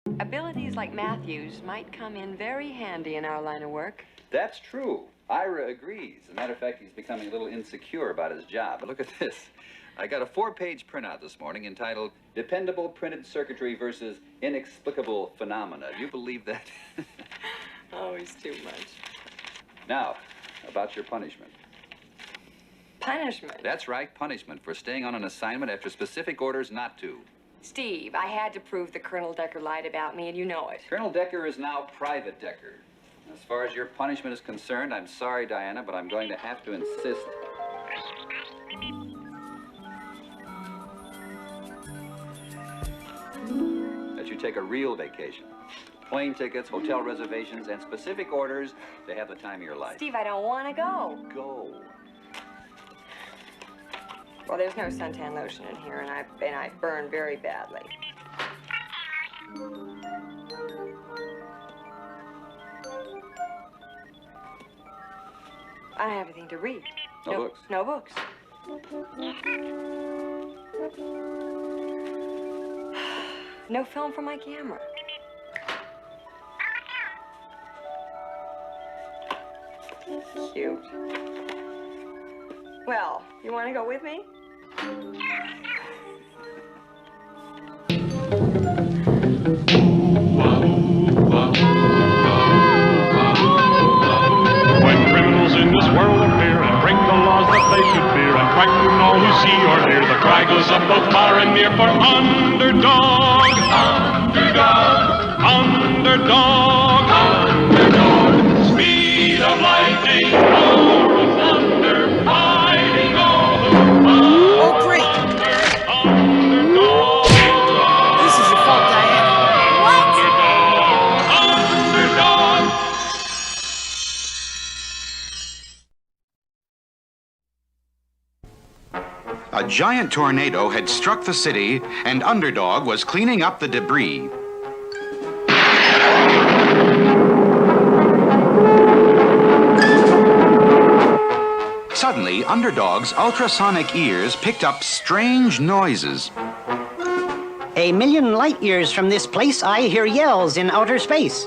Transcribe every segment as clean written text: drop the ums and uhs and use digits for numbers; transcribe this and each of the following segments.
Abilities like Matthew's might come in very handy in our line of work. That's true. Ira agrees. As a matter of fact, he's becoming a little insecure about his job. But look at this. I got a 4-page printout this morning entitled Dependable Printed Circuitry versus Inexplicable Phenomena. Do you believe that? Always too much. Now, about your punishment. Punishment? That's right, punishment for staying on an assignment after specific orders not to. Steve, I had to prove that Colonel Decker lied about me, and you know it. Colonel Decker is now Private Decker. As far as your punishment is concerned, I'm sorry, Diana, but I'm going to have to insist. That you take a real vacation. Plane tickets, hotel reservations, and specific orders to have the time of your life. Steve, I don't want to go. Go. Well, there's no suntan lotion in here, and I burn very badly. I don't have anything to read. No books? No books. No film for my camera. Cute. Well, you want to go with me? When criminals in this world appear and break the laws that they should fear and frighten all who see or hear, the cry goes up both far and near for underdog, underdog, underdog, underdog. Speed of lightning, roar of thunder, fighting all who fight. Oh, great! Underdog. This is your fault, Diana. What? Underdog. A giant tornado had struck the city, and Underdog was cleaning up the debris. Suddenly, Underdog's ultrasonic ears picked up strange noises. A million light years from this place, I hear yells in outer space.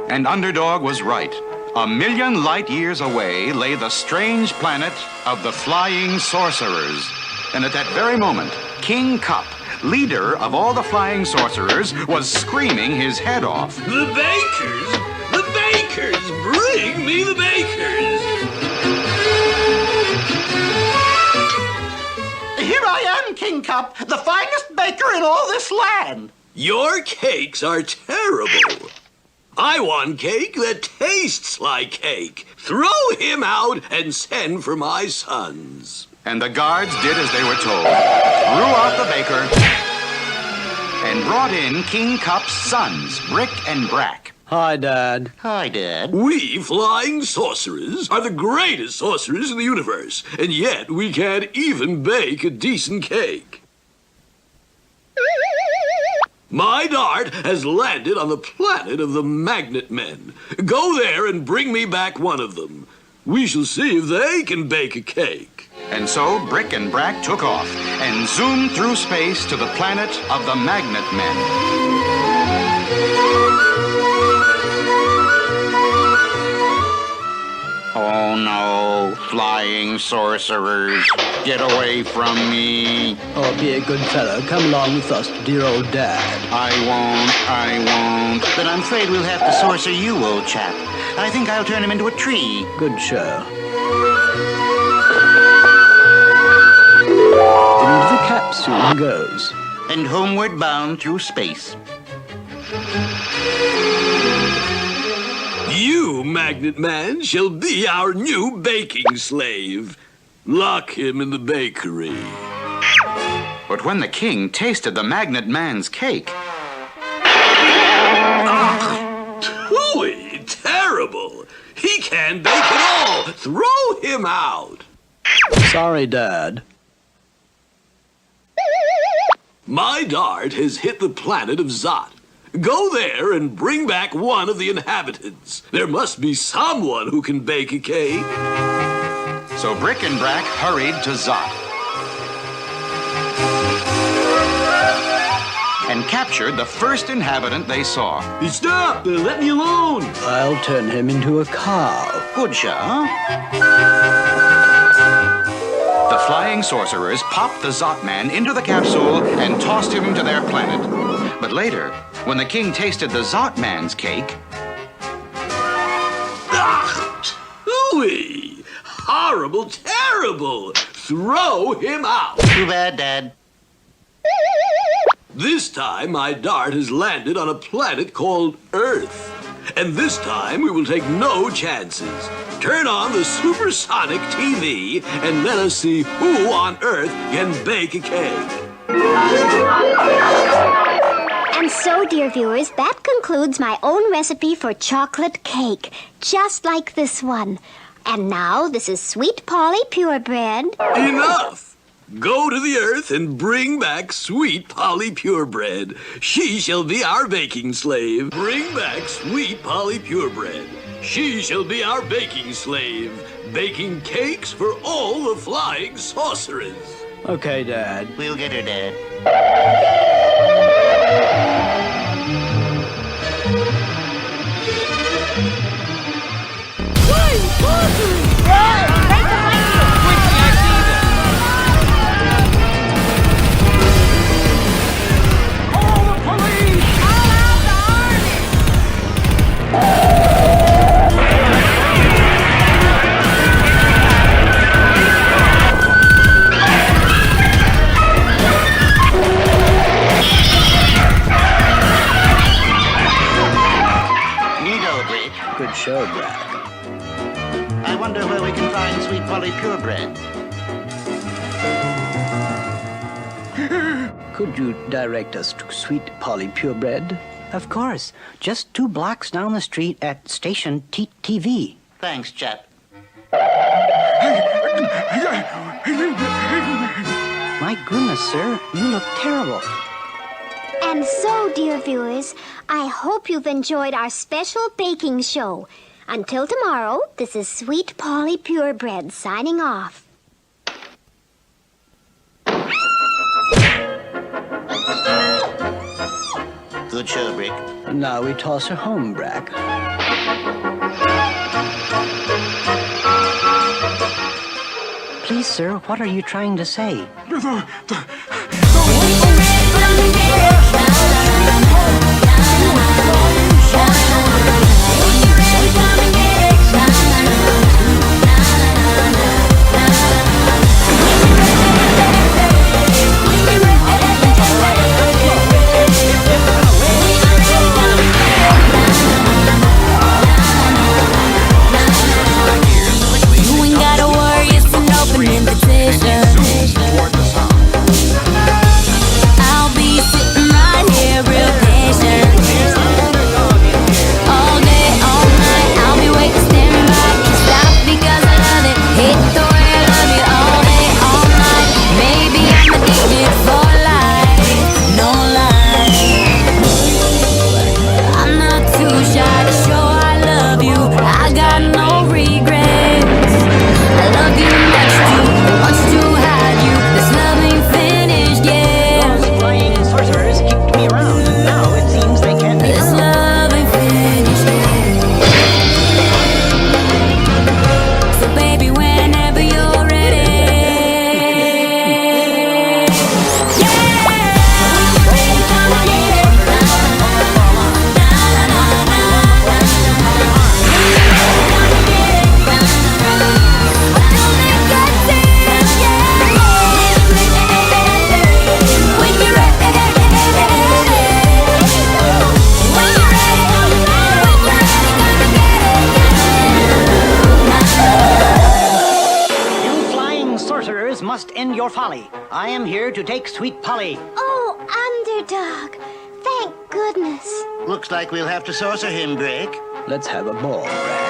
And Underdog was right. A million light years away lay the strange planet of the Flying Sorcerers. And at that very moment, King Kup, leader of all the Flying Sorcerers, was screaming his head off. The bakers! The bakers! Bring me the bakers! Here I am, King Kup, the finest baker in all this land. Your cakes are terrible. I want cake that tastes like cake. Throw him out and send for my sons. And the guards did as they were told, threw out the baker, and brought in King Kup's sons, Brick and Brack. Hi, Dad. Hi, Dad. We flying sorcerers are the greatest sorcerers in the universe, and yet we can't even bake a decent cake. My dart has landed on the planet of the Magnet Men. Go there and bring me back one of them. We shall see if they can bake a cake. And so Brick and Brack took off and zoomed through space to the planet of the Magnet Men. Oh no, flying sorcerers, get away from me. Oh, be a good fellow. Come along with us, dear old Dad. I won't. But I'm afraid we'll have to sorcer you, old chap. I think I'll turn him into a tree. Good show. Into the capsule goes. And homeward bound through space. You, Magnet Man, shall be our new baking slave. Lock him in the bakery. But when the king tasted the Magnet Man's cake... Tooey, terrible. He can't bake at all. Throw him out. Sorry, Dad. My dart has hit the planet of Zot. Go there and bring back one of the inhabitants. There must be someone who can bake a cake. So Brick and Brack hurried to Zot. captured the first inhabitant they saw. Stop! Let me alone! I'll turn him into a cow. Good, sir. The flying sorcerers popped the Zot-Man into the capsule and tossed him to their planet. But later, when the king tasted the Zot-Man's cake... Ooh-wee! Horrible, terrible! Throw him out! Too bad, Dad. This time, my dart has landed on a planet called Earth. And this time, we will take no chances. Turn on the supersonic TV and let us see who on Earth can bake a cake. And so, dear viewers, that concludes my own recipe for chocolate cake, just like this one. And now, this is Sweet Polly Purebred. Enough! Go to the Earth and bring back Sweet Polly Purebred. She shall be our baking slave. Bring back Sweet Polly Purebred. She shall be our baking slave, baking cakes for all the flying sorcerers. Okay, Dad. We'll get her, Dad. Good show, Brad. I wonder where we can find Sweet Polly Purebred. Could you direct us to Sweet Polly Purebred? Of course. Just 2 blocks down the street at Station TV. Thanks, chap. My goodness, sir, you look terrible. And so, dear viewers, I hope you've enjoyed our special baking show. Until tomorrow, this is Sweet Polly Purebred signing off. Good show, Brick. And now we toss her home, Brack. Please, sir, what are you trying to say? I'll be sitting right here real patient. All day, all night, I'll be waiting, standing by. Can't stop because I love it. Hate the way I love you all day, all night. Maybe I'm addicted for life, no lie. I'm not too shy to show I love you. I got no regrets. I love you much too much to hide you. This love ain't finished yet. Those flying sorcerers kicked me around, and now it seems they can't be This found. love ain't finished yet. So baby, whenever you're ready. You flying sorcerers must end your folly. I am here to take Sweet Polly. Oh, underdog. Thank goodness. Looks like we'll have to sorcerer him, Brick. Let's have a ball, Brack.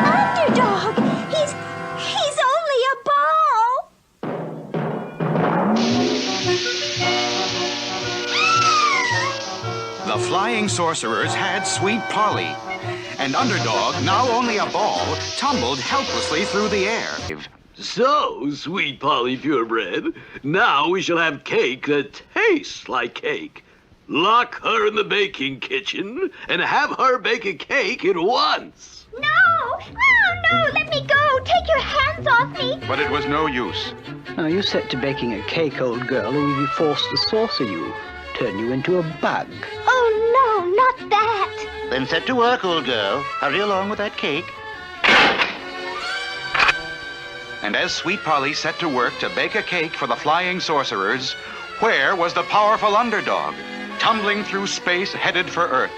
Underdog! He's only a ball! The flying sorcerers had Sweet Polly. And Underdog, now only a ball, tumbled helplessly through the air. So, sweet Polly Purebred, now we shall have cake that tastes like cake. Lock her in the baking kitchen and have her bake a cake at once. No! Oh, no! Let me go! Take your hands off me! But it was no use. Now, you set to baking a cake, old girl, or we'll be forced to saucer you. Turn you into a bug. Oh, no, not that! Then set to work, old girl. Hurry along with that cake. And as Sweet Polly set to work to bake a cake for the flying sorcerers, where was the powerful underdog, tumbling through space headed for Earth?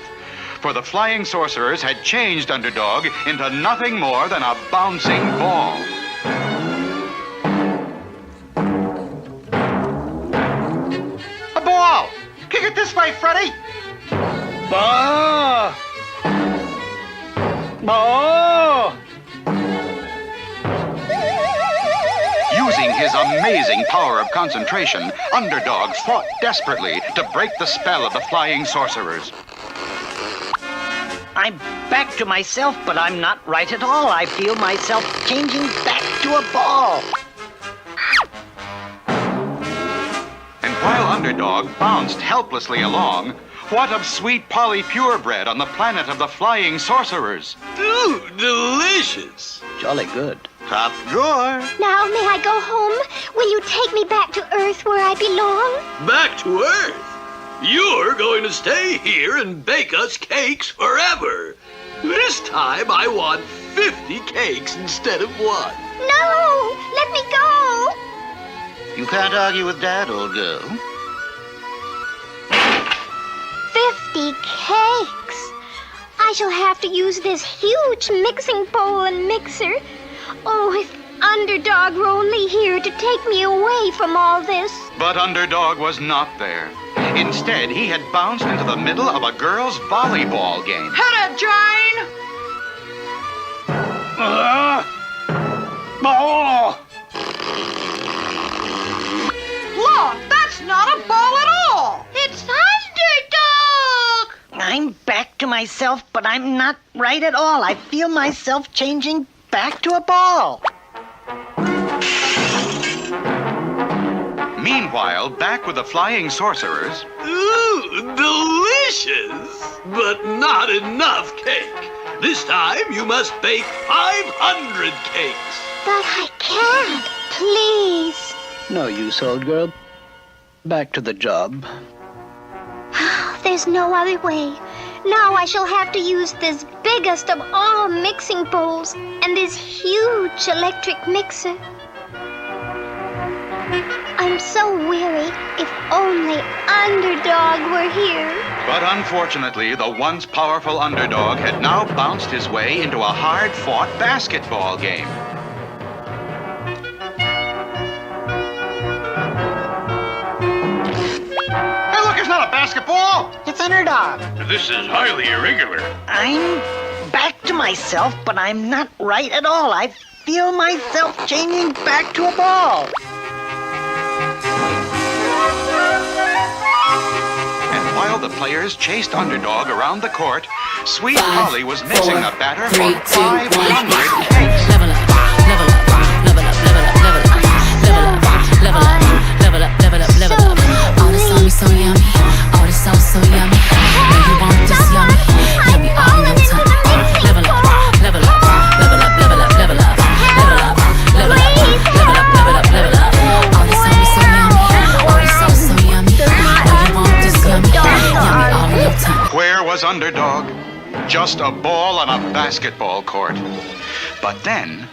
For the flying sorcerers had changed Underdog into nothing more than a bouncing ball. A ball! Kick it this way, Freddy! Ball! Ball! Using his amazing power of concentration, Underdog fought desperately to break the spell of the flying sorcerers. I'm back to myself, but I'm not right at all. I feel myself changing back to a ball. And while Underdog bounced helplessly along, what of Sweet Polly Purebred on the planet of the flying sorcerers? Ooh, delicious. Jolly good. Top drawer. Now, may I go home? Will you take me back to Earth where I belong? Back to Earth? You're going to stay here and bake us cakes forever. This time I want 50 cakes instead of 1. No! Let me go! You can't argue with Dad, old girl. 50 cakes! I shall have to use this huge mixing bowl and mixer. Oh, if Underdog were only here to take me away from all this. But Underdog was not there. Instead, he had bounced into the middle of a girls' volleyball game. Hit it, Jane! Ball! Look, that's not a ball at all! It's Underdog! I'm back to myself, but I'm not right at all. I feel myself changing back to a ball. Meanwhile, back with the flying sorcerers. Ooh, delicious! But not enough cake. This time you must bake 500 cakes. But I can't. Please. No use, old girl. Back to the job. There's no other way. Now I shall have to use this biggest of all mixing bowls and this huge electric mixer. I'm so weary. If only Underdog were here. But unfortunately, the once powerful Underdog had now bounced his way into a hard-fought basketball game. Hey, look, it's not a basketball! It's Underdog. This is highly irregular. I'm back to myself, but I'm not right at all. I feel myself changing back to a ball. And while the players chased Underdog around the court, Sweet Polly was mixing a batter for 500 cakes. Level up, level up, level up, level up, level up, level up, level up, level up, level up, level up. All this on me so yummy, all this sauce so yummy. Now you want this yummy, let me all in time. Level up, level up, level up, level up, level up, level up, level up, level up, level up, level up. All this on me so yummy, all this sauce so yummy. Now you want this yummy, yummy all in time. Where was Underdog? Just a ball on a basketball court. But then,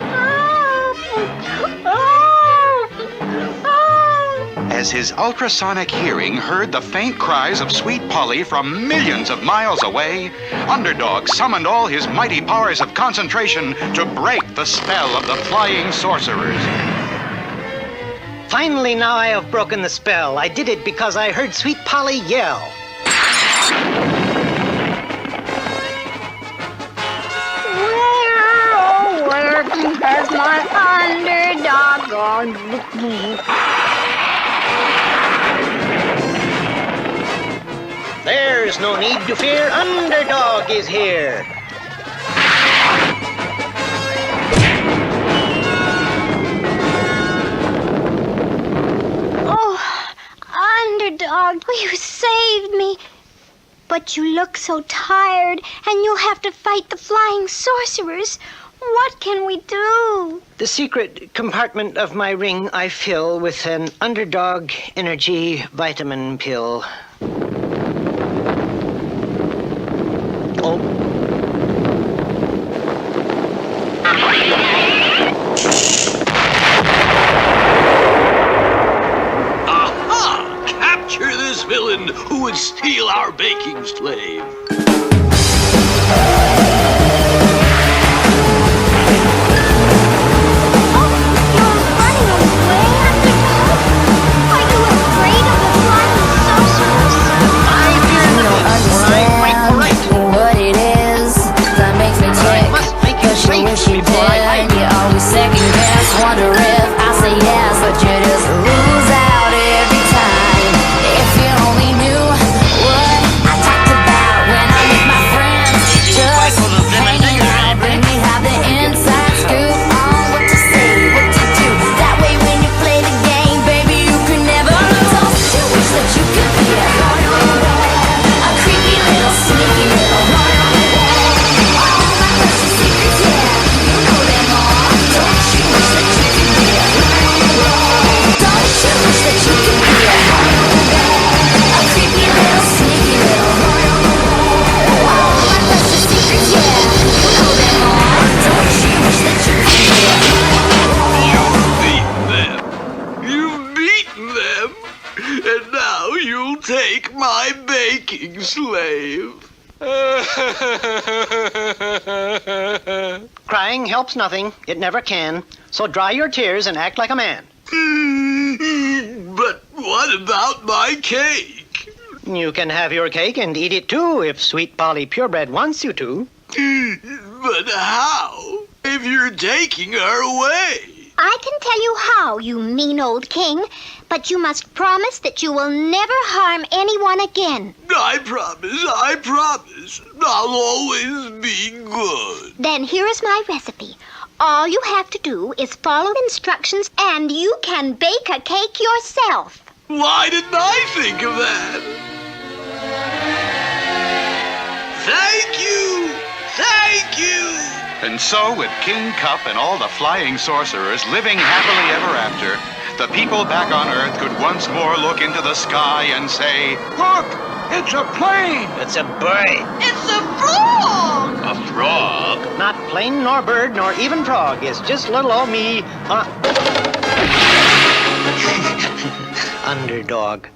as his ultrasonic hearing heard the faint cries of Sweet Polly from millions of miles away, Underdog summoned all his mighty powers of concentration to break the spell of the flying sorcerers. Finally, now I have broken the spell. I did it because I heard Sweet Polly yell. Where has my Underdog gone? There's no need to fear. Underdog is here. but you look so tired, and you'll have to fight the flying sorcerers. What can we do? The secret compartment of my ring I fill with an Underdog Energy vitamin pill. Oh. Aha! Capture this villain who would steal our baking slave. Wonder if I say yes, but you just lose out every time. If you only knew what I talked about when I'm with my friends, just hanging out, then we have the inside scoop on what to say, what to do. That way when you play the game, baby, you can never lose. Don't you wish that you could be a creepy little sneaky little all my precious secrets, yeah, you know them all. Don't you wish that you could be don't you wish that you could be a creepy little sneaky little all my precious secrets, yeah, you know them all. Don't you wish that you could be You've beaten them, and now you'll take my baking slave. Crying helps nothing. It never can. So dry your tears and act like a man. But what about my cake? You can have your cake and eat it too if Sweet Polly Purebred wants you to. But how? If you're taking her away? I can tell you how, you mean old king, but you must promise that you will never harm anyone again. I promise. I'll always be good. Then here is my recipe. All you have to do is follow the instructions and you can bake a cake yourself. Why didn't I think of that? Thank you! Thank you! And so, with King Cup and all the flying sorcerers living happily ever after, the people back on Earth could once more look into the sky and say, "Look! It's a plane!" It's a bird. It's a frog! A frog? Not plane nor bird nor even frog. It's just little old me. Underdog.